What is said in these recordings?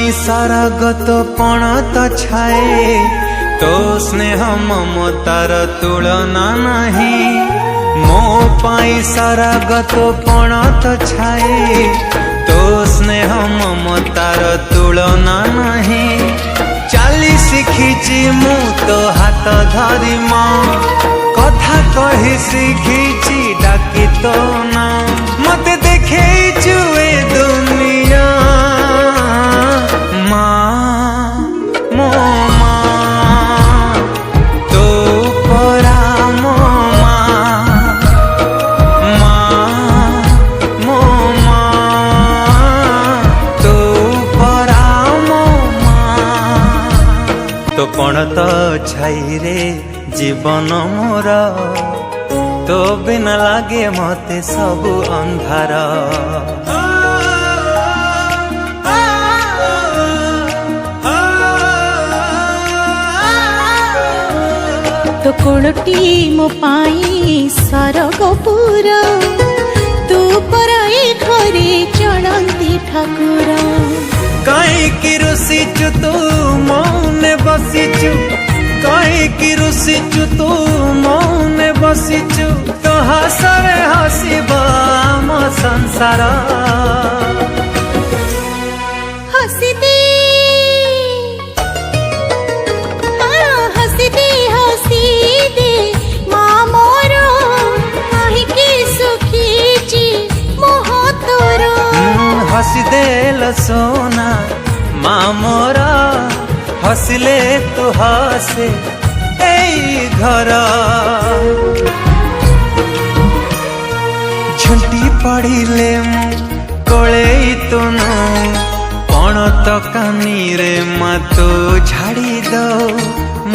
पाई सारा गत पणत छाए तो स्नेह ममतार तुलना नहीं। मो पाई सारा गत पणत छाए तो स्नेह ममतार तुलना नहीं। चाली शिखिची मु तो हाथ धरी माँ कथा कही शिखिची डाकी तो ना मते देखे जुए दुनिया माँ मो माँ तो परा मो माँ माँ मो माँ तो परा मो माँ। तो पण तो छाई रे जीवन मोर तो बिना लागे मते सबु अंधार। तो कोणटी मो पाई सरगपुर तू पराई घरे चढ़ंती ठाकुर। कहीं की रुसिचु तू मौने बसिचु कहीं की रुसिचु तू मौने बसिचु तो हसरे हसिबा मो संसार। हसी दे हसी दे हसी दे माँ मोर कहीं की सुखी जी मोह तोर। हसी दे लो सोना माँ मोरा हसिले तू हसे ए घर। झुंटी पड़िले कोले तुनु पण तो कानी रे मा तो झाड़ी दो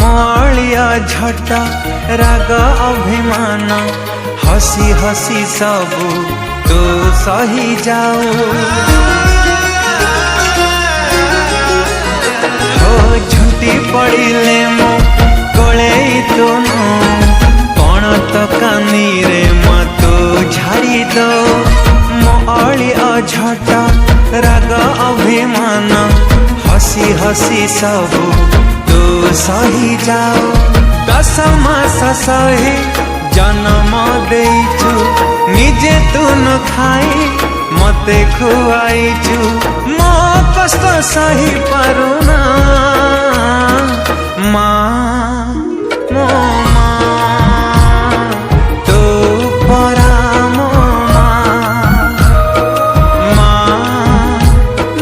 मलिया झट राग अभिमान हसी हसी सबू तू सही जाओ। झुंटी पड़िले मो कोले तुनु पण तो कानी रे मा तो झाड़ी दो मली अझट राग अभिमान हसी हसी सबू तू सही जाओ। 10 मास सही जन्म देइचु निजे तू न खाई मते खुआइचु मो कष्ट सही पारुना माँ मो माँ तो परा मो माँ माँ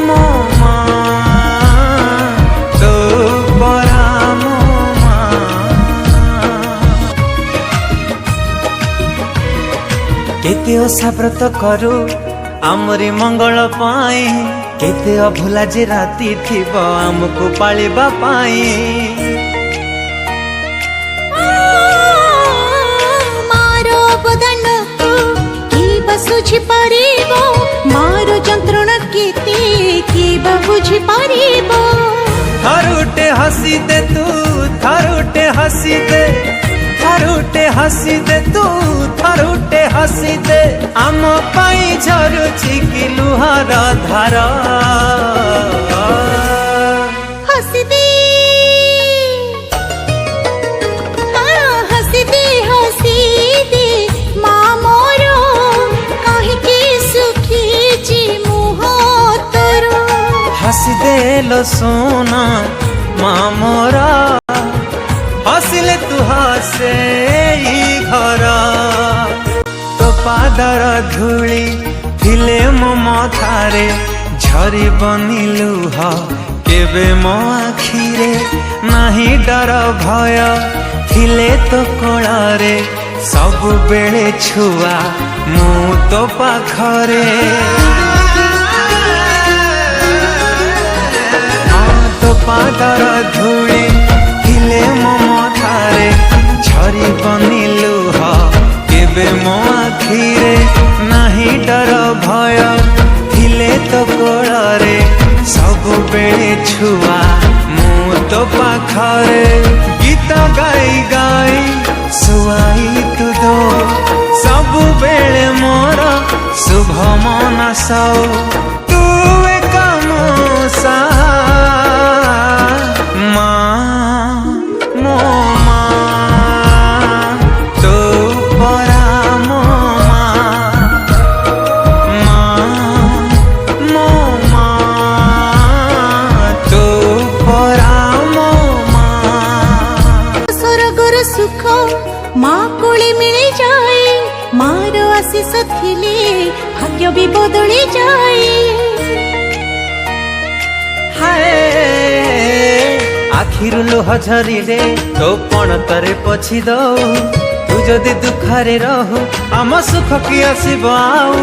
मो माँ तो परा मो माँ। केते ओषा व्रत करू आमरी मंगल पाई केते अभुला जे राती थिब आमको पालिबा पाई। मारो बदन को की बसुझी परिबो मारो जंत्रणा केते की बुझी परिबो। थरुटे हसी दे तू थरुटे हसी दे थरुटे हसी दे तू थरुटे हसी दे आम पाई झरुची कि लुहार धार। हसी दे हसी दे हसी दे माँ मोरो कहीं की सुखी जी मुह तोर। हसी दे लो सोना माँ मोरा हसिले तू हसे घर। तो पादर धूली थिले मो मथारे झरी बनी लुह केबे मो आखिरे नहीं डर भय थिले तो कोलारे सबु बेले छुआ मु तो पाखरे। तो पादर धूली थिले मो मथारे झरी बनी लुह केबे मो आखिरे नहीं डर भय थिले तो कोलारे सबु बेले छुआ मु तो पाखरे। गीत गाई गाई सुआई तू दो सबु बेले मोर शुभ मन सौ तू एक मो सा ହସ ଥିଲେ ଭାଗ୍ୟ ବି ବଦଳି ଯାଏ। ହାଏ ଆଖିରୁ ଲୁହ ଝରିଲେ ତୋ ପଣତରେ ପୋଛି ଦଉ। ତୁ ଯଦି ଦୁଃଖରେ ରହୁ ଆମ ସୁଖ କି ଆସିବ ଆଉ।